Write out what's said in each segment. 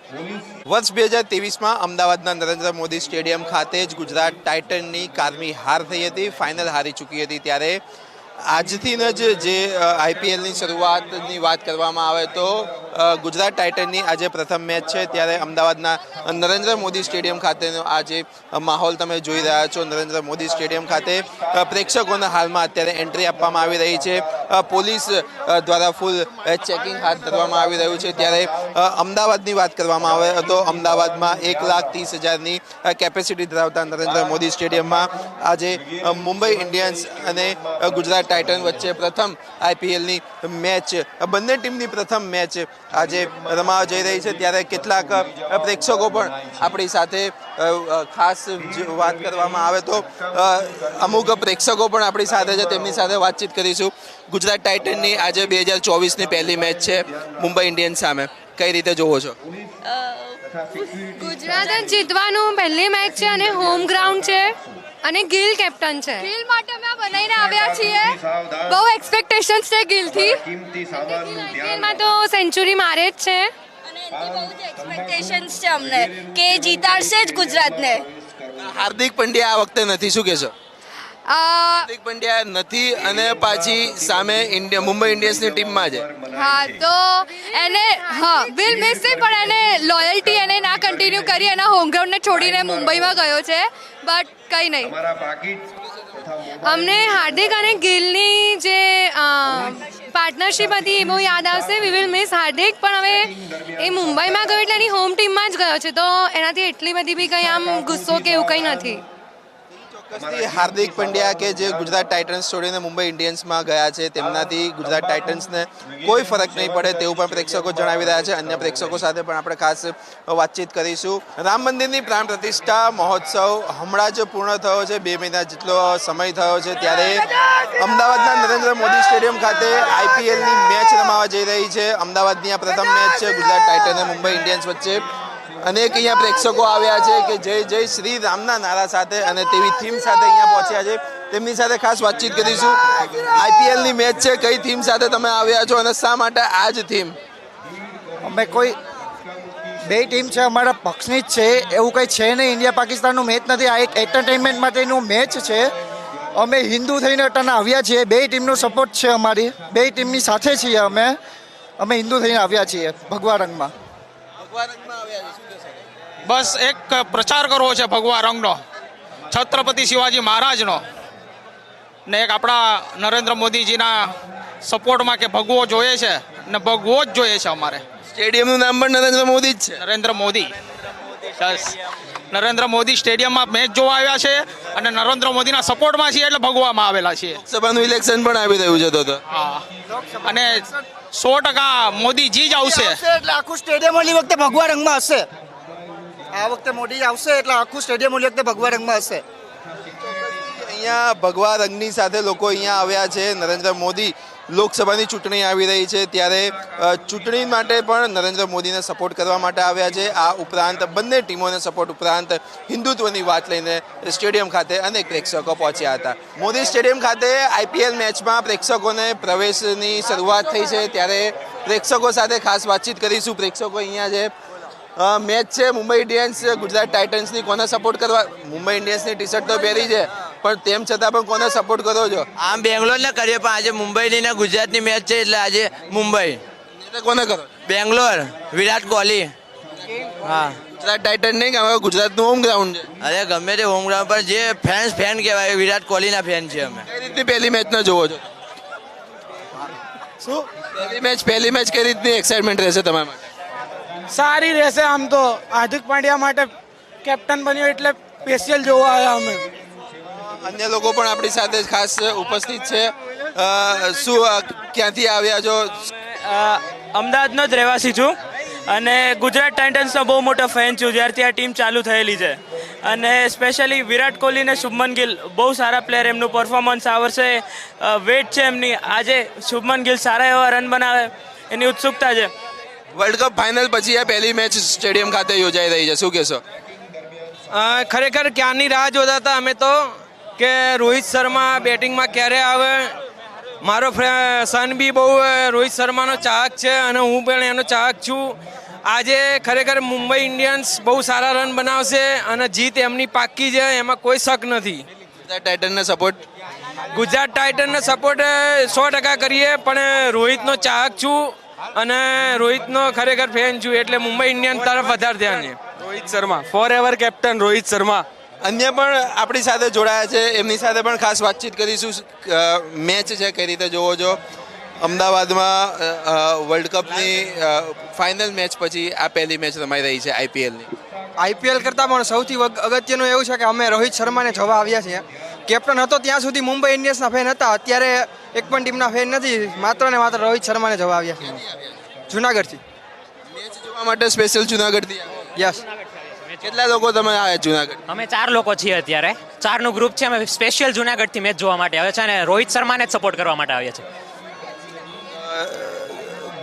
વર્ષ 2023માં અમદાવાદના નરેન્દ્ર મોદી સ્ટેડિયમ ખાતે જ ગુજરાત ટાઇટનની કારમી હાર થઈ હતી, ફાઇનલ હારી ચૂકી હતી। ત્યારે આજથી જ જે આઈપીએલની શરૂઆતની વાત કરવામાં આવે તો ગુજરાત ટાઇટનની આજે પ્રથમ મેચ છે। ત્યારે અમદાવાદના નરેન્દ્ર મોદી સ્ટેડિયમ ખાતેનો આ જે માહોલ તમે જોઈ રહ્યા છો, નરેન્દ્ર મોદી સ્ટેડિયમ ખાતે પ્રેક્ષકોને હાલમાં અત્યારે એન્ટ્રી આપવામાં આવી રહી છે। પોલીસ દ્વારા ફૂલ ચેકિંગ હાથ ધરવામાં આવી રહ્યું છે। ત્યારે અમદાવાદની વાત કરવામાં આવે તો અમદાવાદમાં 1,30,000ની કેપેસિટી ધરાવતા નરેન્દ્ર મોદી સ્ટેડિયમમાં આજે મુંબઈ ઇન્ડિયન્સ અને ગુજરાત ટાઇટન વચ્ચે પ્રથમ આઈપીએલની મેચ, બંને ટીમની પ્રથમ મેચ આજે રમાવા જઈ રહી છે। ત્યારે કેટલાક પ્રેક્ષકો પણ આપણી સાથે, ખાસ વાત કરવામાં આવે તો અમુક પ્રેક્ષકો પણ આપણી સાથે છે, તેમની સાથે વાતચીત કરીશું। ગુજરાત ટાઇટનની આજે 2024ની પહેલી મેચ છે મુંબઈ ઇન્ડિયન્સ સામે, કઈ રીતે જોવો છો? ગુજરાત જીતવાનું પહેલી મેચ છે અને હોમ ગ્રાઉન્ડ છે અને ગિલ કેપ્ટન છે। ગિલ માટે અમે આ બનાવીને આવ્યા છીએ, બહુ એક્સપેક્ટેશન્સ છે ગિલથી। આઈપીએલમાં તો સેન્ચુરી મારે જ છે અને એની બહુ જ એક્સપેક્ટેશન્સ છે અમને કે જીતાડશે જ ગુજરાતને। હાર્દિક પંડ્યા આ વખતે નથી, શું કહેશો? હાર્દિક પંડ્યા નથી અને પાછી સામે મુંબઈ ઇન્ડિયન્સની ટીમમાં છે। હા, તો એને વિલ મિસ નહીં, પણ એને લોયલ્ટી એને ના કન્ટિન્યુ કરી, એના હોમ ગ્રાઉન્ડને છોડીને મુંબઈમાં ગયો છે, બટ કંઈ નહીં। અમને હાર્દિક અને ગિલની જે પાર્ટનરશિપ હતી એ બહુ યાદ આવશે। વી વિલ મિસ હાર્દિક, પણ હવે એ મુંબઈમાં ગયો એટલે એની હોમ ટીમમાં જ ગયો છે, તો એનાથી એટલી બધી બી કંઈ આમ ગુસ્સો કે એવું કંઈ નથી। હાર્દિક પંડ્યા કે જે ગુજરાત ટાઇટન્સ છોડીને મુંબઈ ઇન્ડિયન્સમાં ગયા છે, તેમનાથી ગુજરાત ટાઇટન્સને કોઈ ફરક નહીં પડે તેવું પણ પ્રેક્ષકો જણાવી રહ્યા છે। અન્ય પ્રેક્ષકો સાથે પણ આપણે ખાસ વાતચીત કરીશું। રામ મંદિરની પ્રાણ પ્રતિષ્ઠા મહોત્સવ હમણાં જ પૂર્ણ થયો છે, 2 મહિના જેટલો સમય થયો છે। ત્યારે અમદાવાદના નરેન્દ્ર મોદી સ્ટેડિયમ ખાતે આઈપીએલની મેચ રમાવા જઈ રહી છે। અમદાવાદની આ પ્રથમ મેચ છે ગુજરાત ટાઇટન અને મુંબઈ ઇન્ડિયન્સ વચ્ચે। અનેક અહીંયા પ્રેક્ષકો આવ્યા છે કે જય જય શ્રી રામના નારા સાથે અને તેવી થીમ સાથે અહીંયા પહોંચ્યા છે, તેમની સાથે ખાસ વાતચીત કરીશું। આઈપીએલની મેચ છે, કઈ થીમ સાથે તમે આવ્યા છો અને શા માટે આ જ થીમ? અમે કોઈ બે ટીમ છે, અમારા પક્ષની જ છે, એવું કંઈ છે નહીં। ઇન્ડિયા પાકિસ્તાનનું મેચ નથી, આ એક એન્ટરટેનમેન્ટ માટેનું મેચ છે। અમે હિન્દુ થઈને અટાણે આવ્યા છીએ, બે ટીમનો સપોર્ટ છે અમારી, બે ટીમની સાથે છીએ અમે હિન્દુ થઈને આવ્યા છીએ ભગવા રંગમાં। બસ એક પ્રચાર કરવો છે ભગવા રંગનો, છત્રપતિ શિવાજી મહારાજનો, ને એક આપણા નરેન્દ્ર મોદીજીના સપોર્ટમાં કે ભગવો જોઈએ છે ને ભગવો જ જોઈએ છે અમારે। સ્ટેડિયમનું નામ પણ નરેન્દ્ર મોદી જ છે। નરેન્દ્ર મોદી, બસ નરેન્દ્ર મોદી સ્ટેડિયમમાં મેચ જોવા આવ્યા છે અને નરેન્દ્ર મોદીના સપોર્ટમાં છીએ એટલે ભગવામાં આવેલા છીએ। લોકસભાનું ઇલેક્શન પણ આવી રહ્યું છે તો હા, અને 100% મોદીજી જ આવશે એટલે આખું સ્ટેડિયમ ઓલી વખતે ભગવા રંગમાં હશે। આ વખતે મોદી આવશે એટલે આખું સ્ટેડિયમ ઓલી વખતે ભગવા રંગમાં હશે। અહીંયા ભગવા રંગની સાથે લોકો અહીંયા આવ્યા છે। નરેન્દ્ર મોદી, લોકસભાની ચૂંટણી આવી રહી છે ત્યારે ચૂંટણી માટે પણ નરેન્દ્ર મોદીને સપોર્ટ કરવા માટે આવ્યા છે। આ ઉપરાંત બંને ટીમોને સપોર્ટ ઉપરાંત હિન્દુત્વની વાત લઈને સ્ટેડિયમ ખાતે અનેક પ્રેક્ષકો પહોંચ્યા હતા। મોદી સ્ટેડિયમ ખાતે આઈપીએલ મેચમાં પ્રેક્ષકોને પ્રવેશની શરૂઆત થઈ છે, ત્યારે પ્રેક્ષકો સાથે ખાસ વાતચીત કરીશું। પ્રેક્ષકો અહીંયા છે, મેચ છે મુંબઈ ઇન્ડિયન્સ ગુજરાત ટાઇટન્સની, કોને સપોર્ટ કરવા? મુંબઈ ઇન્ડિયન્સની ટી શર્ટ તો પહેરી છે, પણ તેમ છતાં પણ કોને સપોર્ટ કરો છો? આમ બેંગ્લોરને કરીએ, પણ આજે મુંબઈની ને ગુજરાતની મેચ છે એટલે આજે મુંબઈ। કોને કરો? બેંગ્લોર, વિરાટ કોહલી। હા, ગુજરાત ટાઇટન નહીં કે હવે ગુજરાતનું હોમ ગ્રાઉન્ડ છે? અરે ગમે તે હોમ ગ્રાઉન્ડ પર જે ફેન કહેવાય, વિરાટ કોહલીના ફેન છે અમે। કઈ રીતની પહેલી મેચ ન જોવો છો? શું પહેલી મેચ કઈ રીતની એક્સાઇટમેન્ટ રહેશે તમારા માટે? સારી રહેશે। આમ તો હાર્દિક પાંડ્યા માટે કેપ્ટન બન્યો એટલે સ્પેશિયલ જોવા આવ્યા અમે। અન્ય લોકો પણ આપણી સાથે ખાસ ઉપસ્થિત છે। શું ક્યાંથી આવ્યા છો? અમદાવાદનો જ રહેવાસી છું અને ગુજરાત ટાઇટન્સનો બહુ મોટો ફેન છું જ્યારથી આ ટીમ ચાલુ થયેલી છે। અને સ્પેશિયલી વિરાટ કોહલી ને શુભમન ગિલ બહુ સારા પ્લેયર, એમનું પરફોર્મન્સ આ વર્ષે વેટ છે એમની। આજે શુભમન ગિલ સારા એવા રન બનાવે એની ઉત્સુકતા છે। વર્લ્ડ કપ ફાઇનલ પછી આ પહેલી મેચ સ્ટેડિયમ ખાતે યોજાઈ રહી છે, શું કહેશો? ખરેખર ક્યારની રાહ જોતા હતા અમે તો કે રોહિત શર્મા બેટિંગમાં ક્યારે આવે મારો સન બી બહુ રોહિત શર્માનો ચાહક છે અને હું પણ એનો ચાહક છું. આજે ખરેખર મુંબઈ ઇન્ડિયન્સ બહુ સારા રન બનાવશે અને જીત એમની પાક્કી છે, એમાં કોઈ શક નથી. ગુજરાત ટાઇટનને સપોર્ટ ગુજરાત ટાઇટનને સપોર્ટ 100% કરીએ, પણ રોહિતનો ચાહક છું અને રોહિતનો ખરેખર ફેન છું, એટલે મુંબઈ ઇન્ડિયન્સ તરફ વધારે ધ્યાન છે. Rohit Sharma forever captain Rohit Sharma. અન્ય પણ આપણી સાથે જોડાયા છે, એમની સાથે પણ ખાસ વાતચીત કરીશું. મેચ છે કઈ રીતે જોવો છો? અમદાવાદમાં વર્લ્ડ કપની ફાઇનલ મેચ પછી આ પહેલી મેચ રમાઈ રહી છે આઈપીએલની. આઈપીએલ કરતાં પણ સૌથી અગત્યનું એવું છે કે અમે રોહિત શર્માને જોવા આવ્યા છીએ. કેપ્ટન હતો ત્યાં સુધી મુંબઈ ઇન્ડિયન્સના ફેન હતા, અત્યારે એક પણ ટીમના ફેન નથી, માત્ર ને માત્ર રોહિત શર્માને જોવા આવ્યા છીએ જુનાગઢથી. મેચ જોવા માટે સ્પેશિયલ જુનાગઢથી યસ. કેટલા લોકો તમે આવ્યા જુનાગઢ? અમે 4 લોકો છીએ અત્યારે, 4નું ગ્રુપ છે. અમે સ્પેશિયલ જુનાગઢથી મેચ જોવા માટે આવ્યા છે અને રોહિત શર્માને જ સપોર્ટ કરવા માટે આવ્યા છે.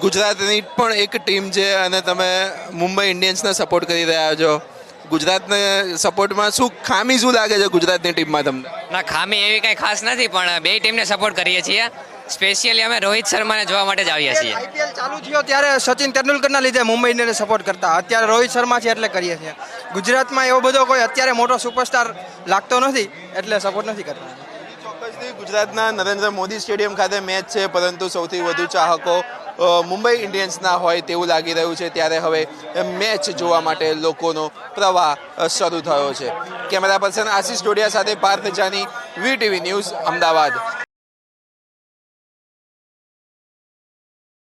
ગુજરાતની પણ એક ટીમ છે અને તમે મુંબઈ ઇન્ડિયન્સને સપોર્ટ કરી રહ્યા છો. ગુજરાતને સપોર્ટમાં શું ખામી શું લાગે છે ગુજરાતની ટીમમાં તમને? ના, ખામી એવી કંઈ ખાસ નથી, પણ બે ટીમને સપોર્ટ કરીએ છીએ. સ્પેશિયલી અમે રોહિત શર્માને જોવા માટે જ આવ્યા છીએ. આઈપીએલ ચાલુ થયો ત્યારે સચિન તેંડુલકરના લીધે મુંબઈ ઇન્ડિયન્સને સપોર્ટ કરતા, અત્યારે રોહિત શર્મા છે એટલે કરીએ છીએ. ગુજરાતમાં એવો બધો કોઈ અત્યારે મોટો સુપરસ્ટાર લાગતો નથી એટલે સપોર્ટ નથી કરતા. ચોક્કસથી ગુજરાતના નરેન્દ્ર મોદી સ્ટેડિયમ ખાતે મેચ છે, પરંતુ સૌથી વધુ ચાહકો મુંબઈ ઇન્ડિયન્સના હોય તેવું લાગી રહ્યું છે. ત્યારે હવે મેચ જોવા માટે લોકોનો પ્રવાહ શરૂ થયો છે. કેમેરા પર્સન આશિષ ડોડિયા સાથે પાર્થ જાની, વીટીવી ન્યૂઝ, અમદાવાદ.